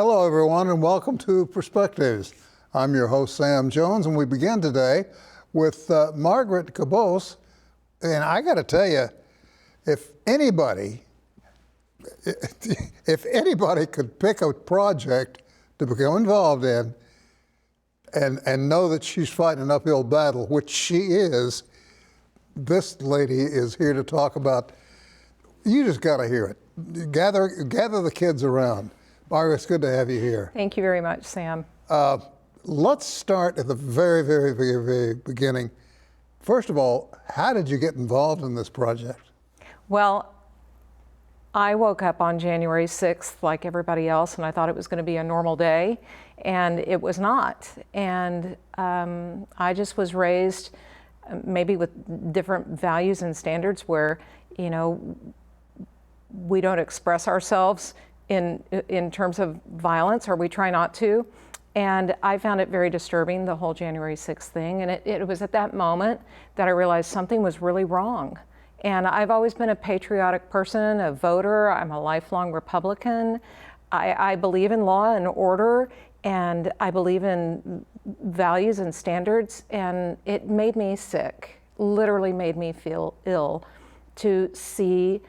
Hello, everyone, and welcome to Perspectives. I'm your host, Sam Jones, and we begin today with Margaret Kobos. And I got to tell you, if anybody could pick a project to become involved in and know that she's fighting an uphill battle, which she is, this lady is here to talk about. You just got to hear it. Gather the kids around. Margaret, it's good to have you here. Thank you very much, Sam. Let's start at the very, very, very, very beginning. First of all, how did you get involved in this project? Well, I woke up on January 6th like everybody else, and I thought it was going to be a normal day, and it was not. And I just was raised maybe with different values and standards where, you know, we don't express ourselves in terms of violence, or we try not to. And I found it very disturbing, the whole January 6th thing. And it was at that moment that I realized something was really wrong. And I've always been a patriotic person, a voter. I'm a lifelong Republican. I believe in law and order, and I believe in values and standards. And it made me sick, literally made me feel ill to see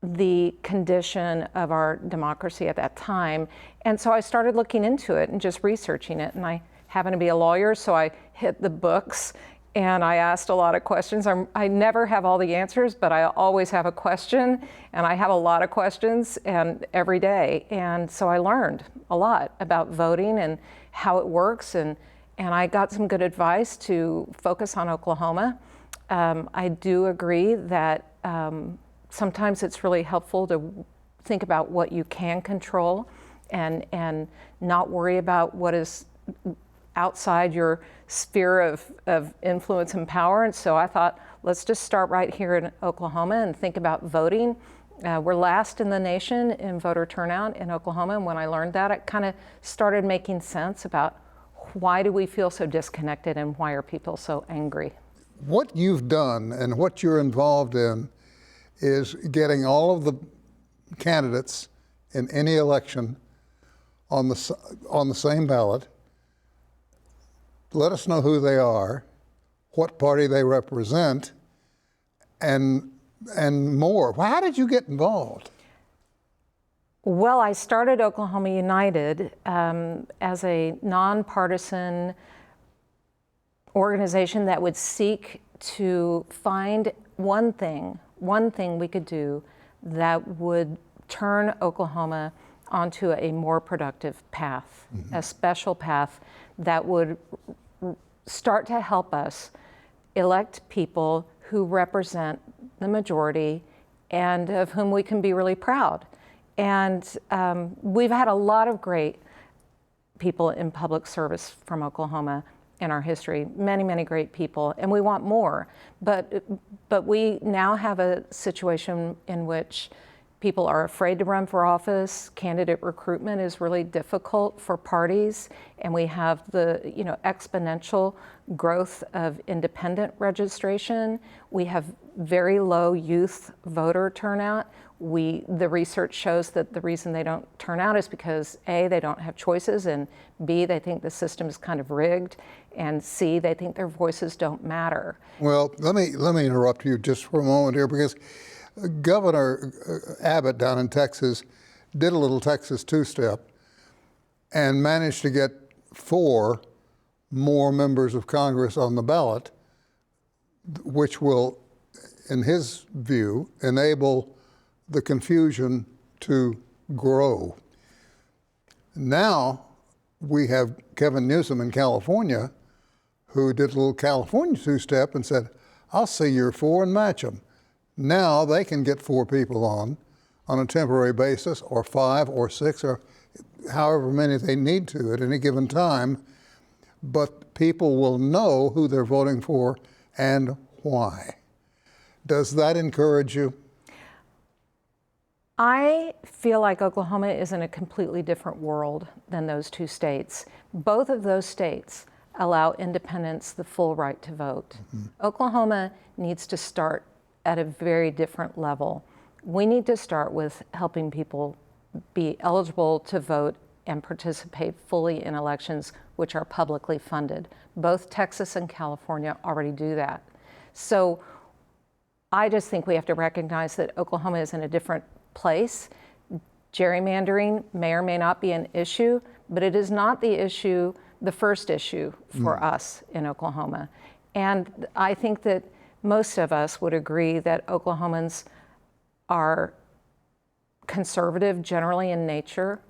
the condition of our democracy at that time. And so I started looking into it and just researching it. And I happen to be a lawyer, so I hit the books and I asked a lot of questions. I never have all the answers, but I always have a question, and I have a lot of questions and every day. And so I learned a lot about voting and how it works, and I got some good advice to focus on Oklahoma. I do agree that sometimes it's really helpful to think about what you can control and not worry about what is outside your sphere of influence and power. And so I thought, let's just start right here in Oklahoma and think about voting. We're last in the nation in voter turnout in Oklahoma. And when I learned that, it kind of started making sense about why do we feel so disconnected and why are people so angry? What you've done and what you're involved in is getting all of the candidates in any election on the same ballot. Let us know who they are, what party they represent, and more. How did you get involved? Well, I started Oklahoma United as a nonpartisan organization that would seek to find one thing we could do that would turn Oklahoma onto a more productive path, a special path that would start to help us elect people who represent the majority and of whom we can be really proud. And we've had a lot of great people in public service from Oklahoma in our history, many, many great people, and we want more. But we now have a situation in which people are afraid to run for office. Candidate recruitment is really difficult for parties, and we have the exponential growth of independent registration. We have very low youth voter turnout. The research shows that the reason they don't turn out is because A, they don't have choices, and B, they think the system is kind of rigged, and C, they think their voices don't matter. Well, let me interrupt you just for a moment here, because Governor Abbott down in Texas did a little Texas two-step and managed to get 4 more members of Congress on the ballot, which will, in his view, enable the confusion to grow. Now we have Kevin Newsom in California, who did a little California two-step and said, I'll see your 4 and match them. Now they can get 4 people on a temporary basis, or 5 or 6, or however many they need to at any given time, but people will know who they're voting for and why. Does that encourage you? I feel like Oklahoma is in a completely different world than those 2 states. Both of those states allow independents the full right to vote. Oklahoma needs to start at a very different level. We need to start with helping people be eligible to vote and participate fully in elections which are publicly funded. Both Texas and California already do that. So I just think we have to recognize that Oklahoma is in a different place. Gerrymandering may or may not be an issue, but it is not the first issue for us in Oklahoma. And I think that most of us would agree that Oklahomans are conservative generally in nature.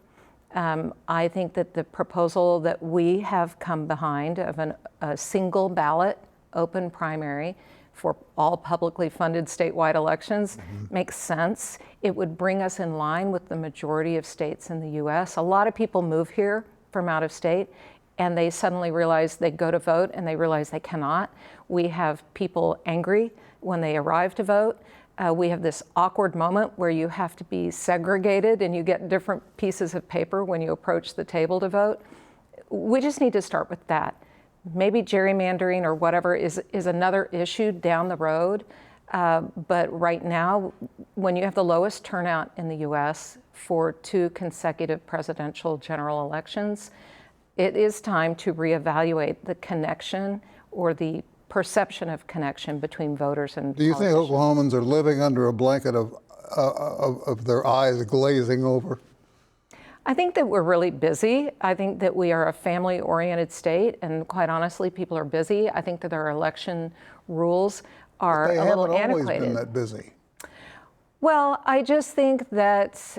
I think that the proposal that we have come behind of a single ballot open primary for all publicly funded statewide elections makes sense. It would bring us in line with the majority of states in the US. A lot of people move here from out of state and they suddenly realize they go to vote and they realize they cannot. We have people angry when they arrive to vote. We have this awkward moment where you have to be segregated and you get different pieces of paper when you approach the table to vote. We just need to start with that. Maybe gerrymandering or whatever is another issue down the road. But right now, when you have the lowest turnout in the US for 2 consecutive presidential general elections, it is time to reevaluate the connection or the perception of connection between voters and Do you think politicians. Oklahomans are living under a blanket of their eyes glazing over? I think that we're really busy. I think that we are a family-oriented state, and quite honestly, people are busy. I think that our election rules are They a little haven't always antiquated. been that busy. Well, I just think that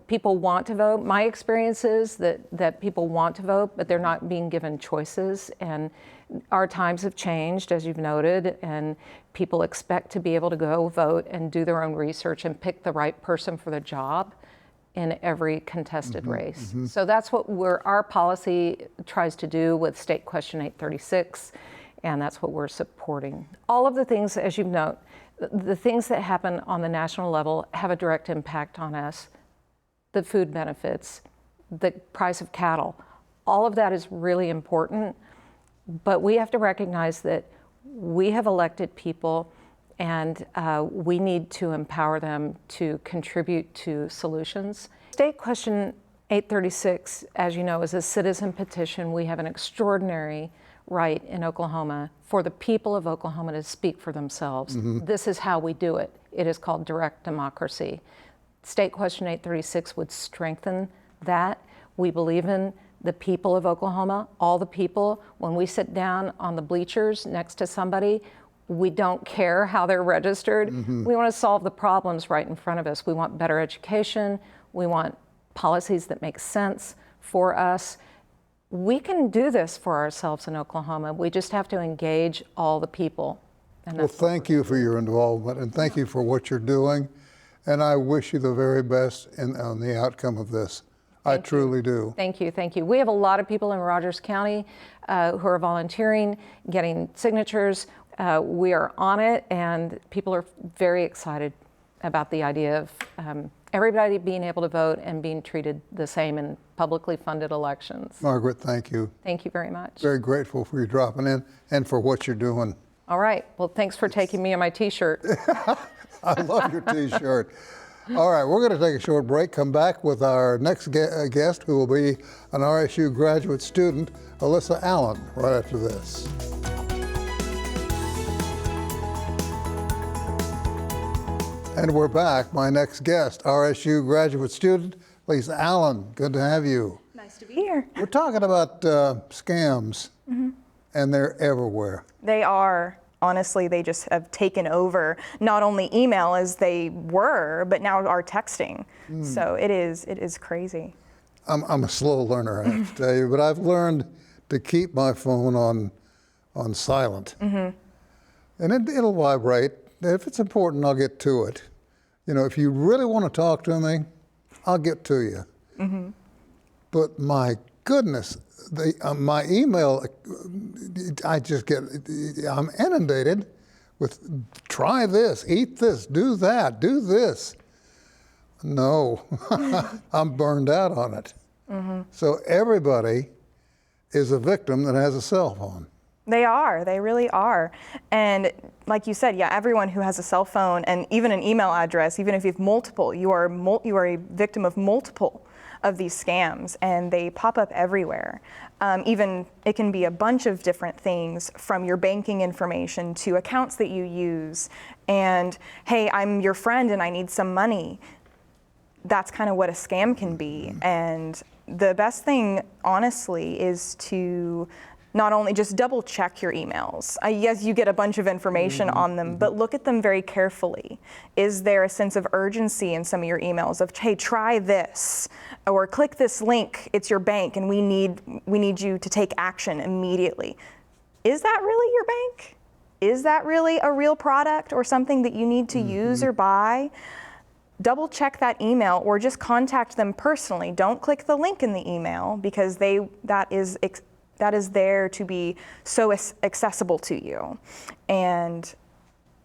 people want to vote. My experience is that people want to vote, but they're not being given choices. And our times have changed, as you've noted, and people expect to be able to go vote and do their own research and pick the right person for the job in every contested race. So that's what our policy tries to do with State Question 836, and that's what we're supporting. All of the things, as you note, the things that happen on the national level have a direct impact on us. The food benefits, the price of cattle, all of that is really important, but we have to recognize that we have elected people and we need to empower them to contribute to solutions. State Question 836, as you know, is a citizen petition. We have an extraordinary right in Oklahoma for the people of Oklahoma to speak for themselves. This is how we do it. It is called direct democracy. State Question 836 would strengthen that. We believe in the people of Oklahoma, all the people. When we sit down on the bleachers next to somebody, we don't care how they're registered. We want to solve the problems right in front of us. We want better education. We want policies that make sense for us. We can do this for ourselves in Oklahoma. We just have to engage all the people. And Well, thank you for your involvement and thank you for what you're doing. And I wish you the very best on the outcome of this. I truly do. Thank you, thank you. We have a lot of people in Rogers County who are volunteering, getting signatures. We are on it, and people are very excited about the idea of everybody being able to vote and being treated the same in publicly funded elections. Margaret, thank you. Thank you very much. Very grateful for you dropping in and for what you're doing. All right, well, thanks for taking me and my t-shirt. I love your t-shirt. All right, we're going to take a short break, come back with our next guest, who will be an RSU graduate student, Alyssa Allen, right after this. And we're back. My next guest, RSU graduate student, Alyssa Allen. Good to have you. Nice to be here. We're talking about scams, and they're everywhere. They are. Honestly, they just have taken over not only email as they were, but now are texting. So it is crazy. I'm a slow learner, I have to tell you, but I've learned to keep my phone on silent. And it'll vibrate. If it's important, I'll get to it. You know, if you really want to talk to me, I'll get to you. But my goodness, my email, I'm inundated with try this, eat this, do that, do this. No, I'm burned out on it. So everybody is a victim that has a cell phone. They are. They really are. And like you said, yeah, everyone who has a cell phone and even an email address, even if you have multiple, you are a victim of multiple of these scams, and they pop up everywhere. Even it can be a bunch of different things, from your banking information to accounts that you use. And hey, I'm your friend and I need some money. That's kind of what a scam can be. And the best thing, honestly, is to not only just double check your emails. Yes, you get a bunch of information on them, but look at them very carefully. Is there a sense of urgency in some of your emails of, hey, try this, or click this link, it's your bank and we need you to take action immediately. Is that really your bank? Is that really a real product or something that you need to use or buy? Double check that email, or just contact them personally. Don't click the link in the email, because that is there to be so accessible to you, and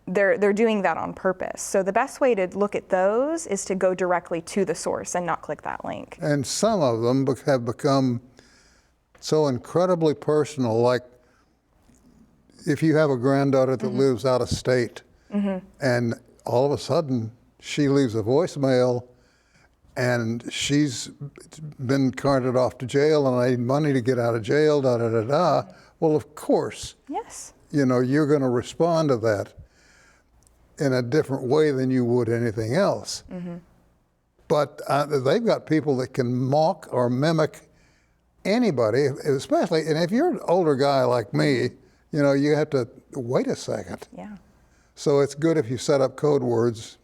they're doing that on purpose. So the best way to look at those is to go directly to the source and not click that link. And some of them have become so incredibly personal, like if you have a granddaughter that lives out of state, and all of a sudden she leaves a voicemail and she's been carted off to jail and I need money to get out of jail, da da da da. Well, of course, Yes. you're going to respond to that in a different way than you would anything else. But they've got people that can mock or mimic anybody, especially, and if you're an older guy like me, you have to wait a second. Yeah. So it's good if you set up code words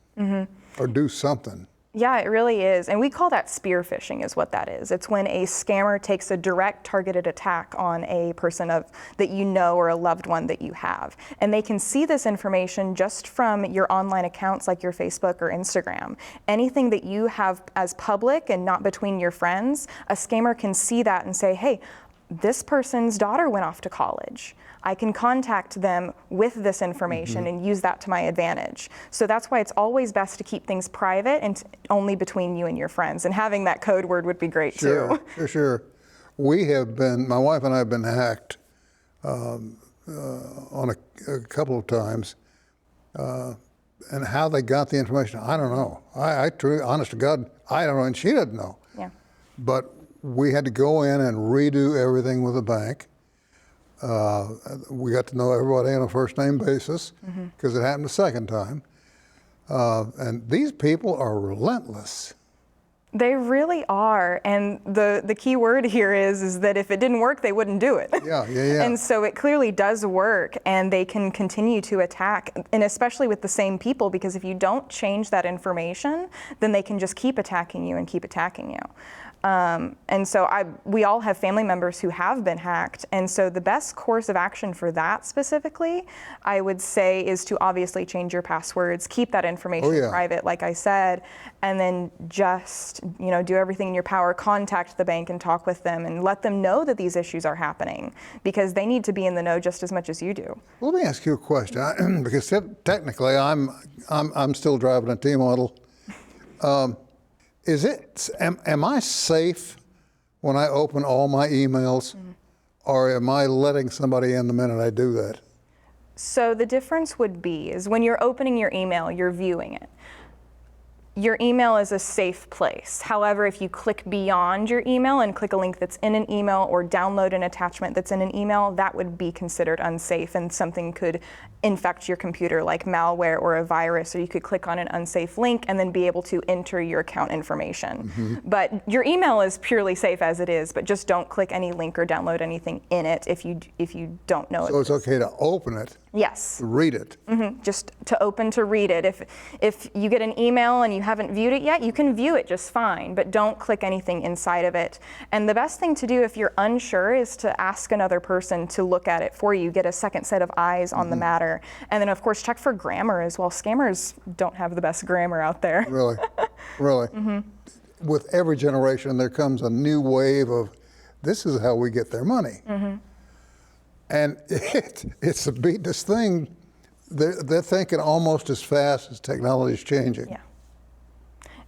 or do something. Yeah, it really is. And we call that spear phishing, is what that is. It's when a scammer takes a direct targeted attack on a person that you know or a loved one that you have. And they can see this information just from your online accounts like your Facebook or Instagram. Anything that you have as public and not between your friends, a scammer can see that and say, hey, this person's daughter went off to college. I can contact them with this information and use that to my advantage. So that's why it's always best to keep things private and only between you and your friends. And having that code word would be great too. Sure. My wife and I have been hacked on a couple of times. And how they got the information, I don't know. I truly, honest to God, I don't know, and she didn't know. Yeah. But we had to go in and redo everything with the bank. We got to know everybody on a first name basis because it happened a second time. And these people are relentless. They really are. And the key word here is that if it didn't work, they wouldn't do it. Yeah. And so it clearly does work, and they can continue to attack, and especially with the same people, because if you don't change that information, then they can just keep attacking you and keep attacking you. And so we all have family members who have been hacked. And so the best course of action for that specifically, I would say, is to obviously change your passwords, keep that information private, like I said, and then just, do everything in your power, contact the bank and talk with them and let them know that these issues are happening, because they need to be in the know just as much as you do. Let me ask you a question, because technically I'm still driving a T model. Am I safe when I open all my emails, or am I letting somebody in the minute I do that? So the difference would be is when you're opening your email, you're viewing it. Your email is a safe place. However, if you click beyond your email and click a link that's in an email or download an attachment that's in an email, that would be considered unsafe, and something could infect your computer, like malware or a virus, or you could click on an unsafe link and then be able to enter your account information. But your email is purely safe as it is, but just don't click any link or download anything in it if you don't know it. So it's okay to open it? Yes. Read it? Just to open to read it. If you get an email and you haven't viewed it yet, you can view it just fine, but don't click anything inside of it. And the best thing to do if you're unsure is to ask another person to look at it for you, get a second set of eyes on the matter. And then of course check for grammar as well. Scammers don't have the best grammar out there. Really? With every generation there comes a new wave of, this is how we get their money. And it's this thing, they're thinking almost as fast as technology is changing. Yeah.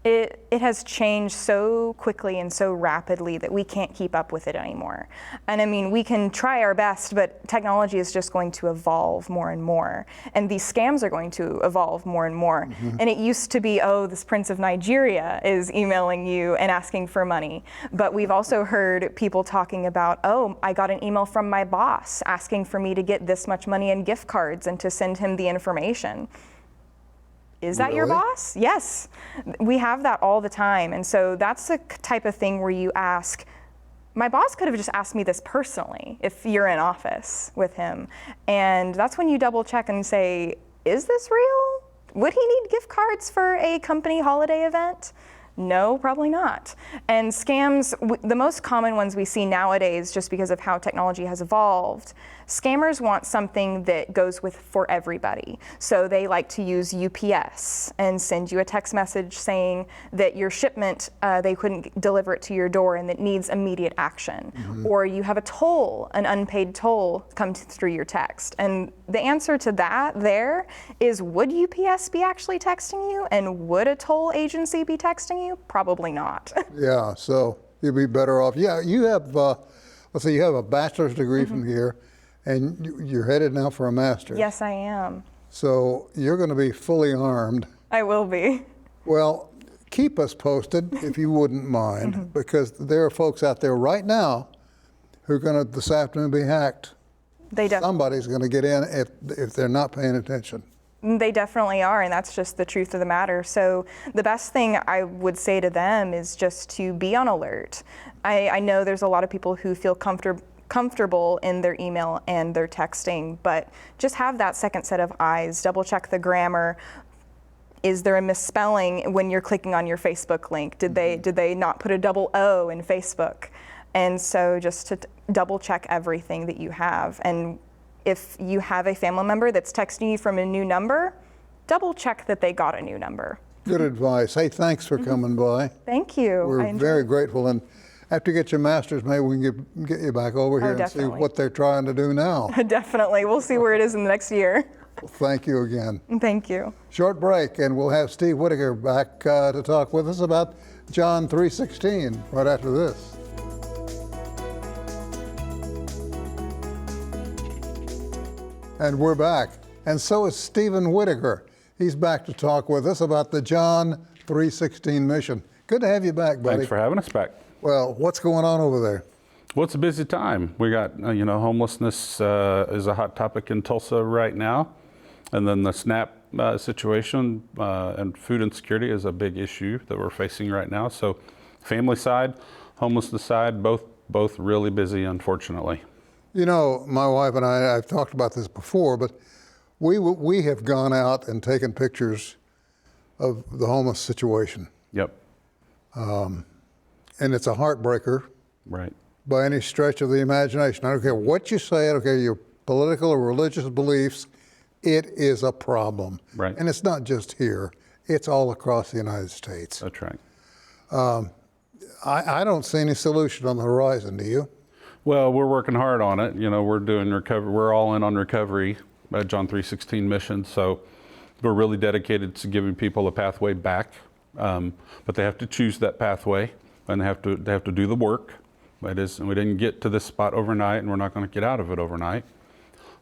It has changed so quickly and so rapidly that we can't keep up with it anymore. And I mean, we can try our best, but technology is just going to evolve more and more. And these scams are going to evolve more and more. And it used to be, oh, this prince of Nigeria is emailing you and asking for money. But we've also heard people talking about, oh, I got an email from my boss asking for me to get this much money in gift cards and to send him the information. Is that your Really? boss? Yes, we have that all the time. And so that's the type of thing where you ask, my boss could have just asked me this personally if you're in office with him. And that's when you double check and say, is this real? Would he need gift cards for a company holiday event? No, probably not. And scams, the most common ones we see nowadays, just because of how technology has evolved, scammers want something that goes with for everybody. So they like to use UPS and send you a text message saying that your shipment, they couldn't deliver it to your door and it needs immediate action. Or you have a toll, an unpaid toll comes through your text. And the answer to that there is, would UPS be actually texting you? And would a toll agency be texting you? Probably not. Yeah, so you'd be better off. Yeah, you have, let's say you have a bachelor's degree from here, and you're headed now for a master's. Yes, I am. So you're going to be fully armed. I will be. Well, keep us posted if you wouldn't mind, because there are folks out there right now who are going to this afternoon be hacked. Somebody's going to get in if they're not paying attention. They definitely are, and that's just the truth of the matter. So the best thing I would say to them is just to be on alert. I know there's a lot of people who feel comfortable in their email and their texting, but just have that second set of eyes, double check the grammar. Is there a misspelling when you're clicking on your Facebook link? Did they not put a double O in Facebook? And so just to double check everything that you have. And if you have a family member that's texting you from a new number, double check that they got a new number. Good advice. Hey, thanks for coming by. Thank you. We're very grateful. And after you get your master's, maybe we can get you back over here and definitely. see what they're trying to do now. Definitely. We'll see where it is in the next year. Well, thank you again. Thank you. Short break, and we'll have Steve Whitaker back to talk with us about John 3:16 right after this. And we're back. And so is Steven Whitaker. He's back to talk with us about the John 3:16 mission. Good to have you back, buddy. Thanks for having us back. Well, what's going on over there? Well, it's a busy time. We got, homelessness is a hot topic in Tulsa right now. And then the SNAP situation and food insecurity is a big issue that we're facing right now. So family side, homelessness side, both really busy, unfortunately. You know, my wife and I've talked about this before, but we have gone out and taken pictures of the homeless situation. Yep. And it's a heartbreaker Right. by any stretch of the imagination. I don't care what you say, I don't care your political or religious beliefs, it is a problem. Right. And it's not just here, it's all across the United States. That's right. I don't see any solution on the horizon, do you? Well, we're working hard on it. We're doing recovery. We're all in on recovery at John 3:16 mission. So we're really dedicated to giving people a pathway back. But they have to choose that pathway, and they have to do the work. That is, and we didn't get to this spot overnight, and we're not going to get out of it overnight.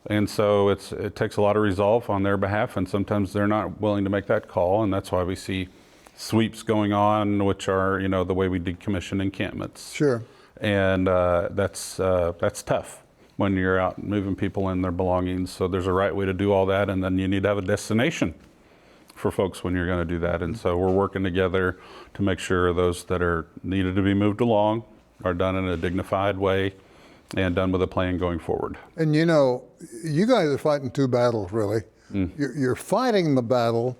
And so it takes a lot of resolve on their behalf, and sometimes they're not willing to make that call, and that's why we see sweeps going on, which are the way we decommission encampments. Sure. And that's tough when you're out moving people and their belongings. So there's a right way to do all that, and then you need to have a destination for folks when you're going to do that. And so we're working together to make sure those that are needed to be moved along are done in a dignified way and done with a plan going forward. And you guys are fighting two battles, really. You're fighting the battle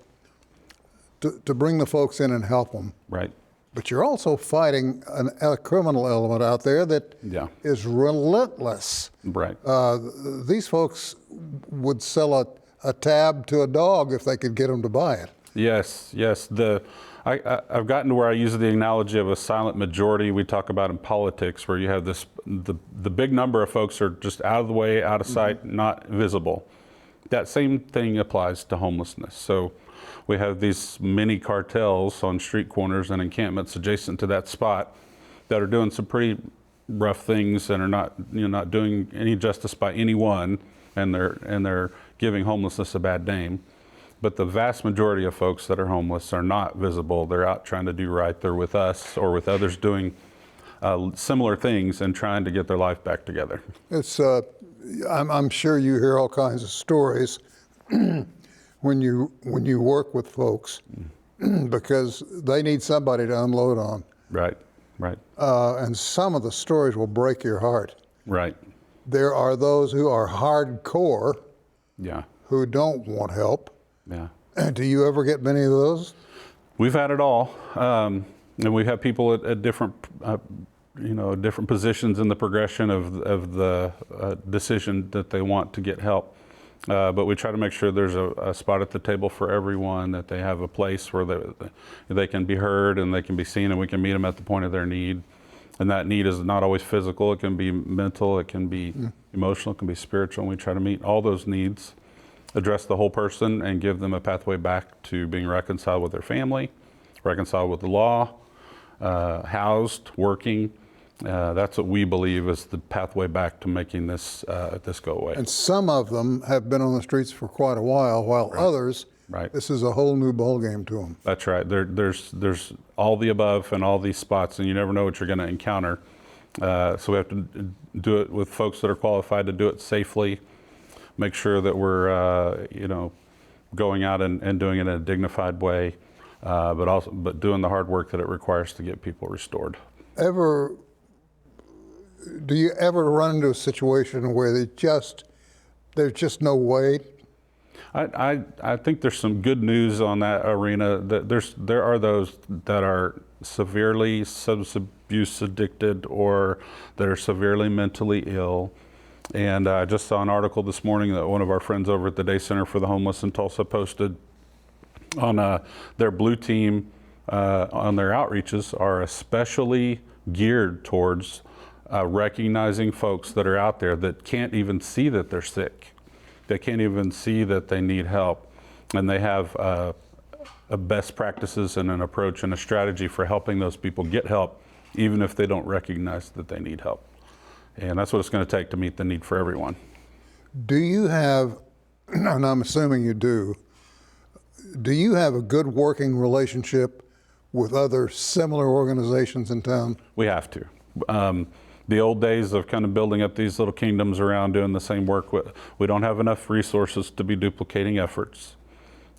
to bring the folks in and help them. Right. But you're also fighting a criminal element out there that is relentless. Right. These folks would sell a tab to a dog if they could get them to buy it. Yes. I've gotten to where I use the analogy of a silent majority we talk about in politics, where you have the big number of folks are just out of the way, out of sight, not visible. That same thing applies to homelessness. So we have these mini cartels on street corners and encampments adjacent to that spot that are doing some pretty rough things and are not doing any justice by anyone, and they're giving homelessness a bad name. But the vast majority of folks that are homeless are not visible. They're out trying to do right. They're with us or with others doing similar things and trying to get their life back together. It's, I'm sure you hear all kinds of stories when you work with folks because they need somebody to unload on. Right. And some of the stories will break your heart. Right. There are those who are hardcore, Yeah. who don't want help. Yeah. Do you ever get many of those? We've had it all, and we have people at different, different positions in the progression of the decision that they want to get help. But we try to make sure there's a spot at the table for everyone, that they have a place where they can be heard and they can be seen, and we can meet them at the point of their need. And that need is not always physical. It can be mental, it can be emotional, it can be spiritual. And we try to meet all those needs, address the whole person, and give them a pathway back to being reconciled with their family, reconciled with the law, housed, working. That's what we believe is the pathway back to making this go away. And some of them have been on the streets for quite a while others, this is a whole new ballgame to them. That's right. There's all the above and all these spots, and you never know what you're going to encounter. So we have to do it with folks that are qualified to do it safely. Make sure that we're going out and doing it in a dignified way, but doing the hard work that it requires to get people restored. Do you ever run into a situation where there's just no way? I think there's some good news on that arena. That there are those that are severely substance abuse addicted or that are severely mentally ill. And I just saw an article this morning that one of our friends over at the Day Center for the Homeless in Tulsa posted on their blue team on their outreaches are especially geared towards recognizing folks that are out there that can't even see that they're sick. They can't even see that they need help. And they have a best practices and an approach and a strategy for helping those people get help, even if they don't recognize that they need help. And that's what it's going to take to meet the need for everyone. Do you have, and I'm assuming you do you have a good working relationship with other similar organizations in town? We have to. The old days of kind of building up these little kingdoms around doing the same work, we don't have enough resources to be duplicating efforts.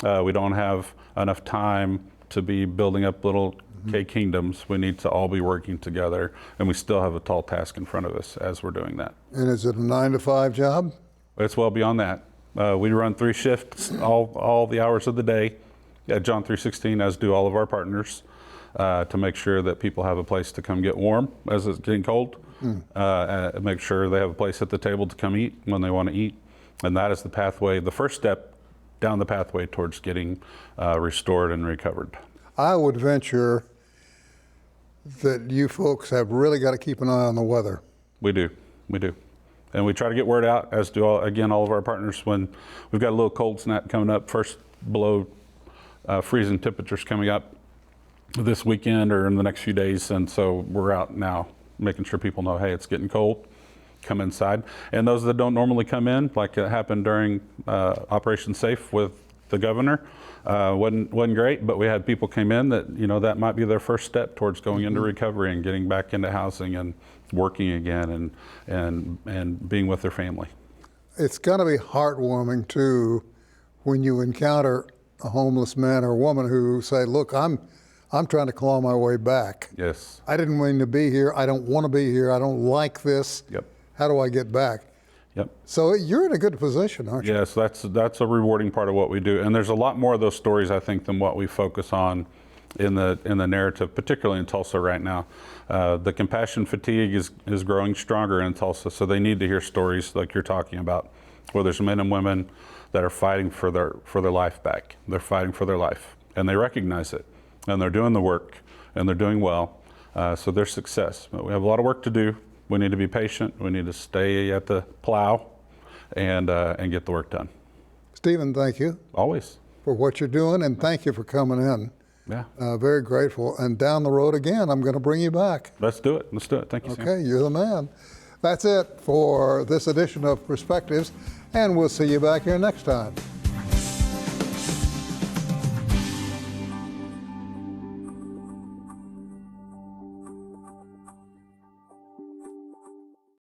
We don't have enough time to be building up little kingdoms. We need to all be working together, and we still have a tall task in front of us as we're doing that. And is it a 9-to-5 job? It's well beyond that. We run 3 shifts all the hours of the day at John 3:16, as do all of our partners, to make sure that people have a place to come get warm as it's getting cold. Make sure they have a place at the table to come eat when they want to eat. And that is the pathway, the first step down the pathway towards getting restored and recovered. I would venture that you folks have really got to keep an eye on the weather. We do. And we try to get word out, as do all of our partners, when we've got a little cold snap coming up, first below freezing temperatures coming up this weekend or in the next few days. And so we're out now making sure people know, hey, it's getting cold, come inside. And those that don't normally come in, like it happened during Operation Safe with the governor, wasn't great, but we had people came in that, that might be their first step towards going into recovery and getting back into housing and working again and being with their family. It's got to be heartwarming too when you encounter a homeless man or woman who say, look, I'm trying to claw my way back. Yes. I didn't mean to be here. I don't want to be here. I don't like this. Yep. How do I get back? Yep. So you're in a good position, aren't you? Yes, that's a rewarding part of what we do. And there's a lot more of those stories, I think, than what we focus on in the narrative, particularly in Tulsa right now. The compassion fatigue is growing stronger in Tulsa, so they need to hear stories like you're talking about, where there's men and women that are fighting for their life back. They're fighting for their life, and they recognize it, and they're doing the work, and they're doing well. So there's success. But we have a lot of work to do. We need to be patient. We need to stay at the plow and get the work done. Steven, thank you. Always. for what you're doing, and thank you for coming in. Yeah. Very grateful. And down the road again, I'm going to bring you back. Let's do it. Let's do it. Thank you, Sam. Okay, you're the man. That's it for this edition of Perspectives, and we'll see you back here next time.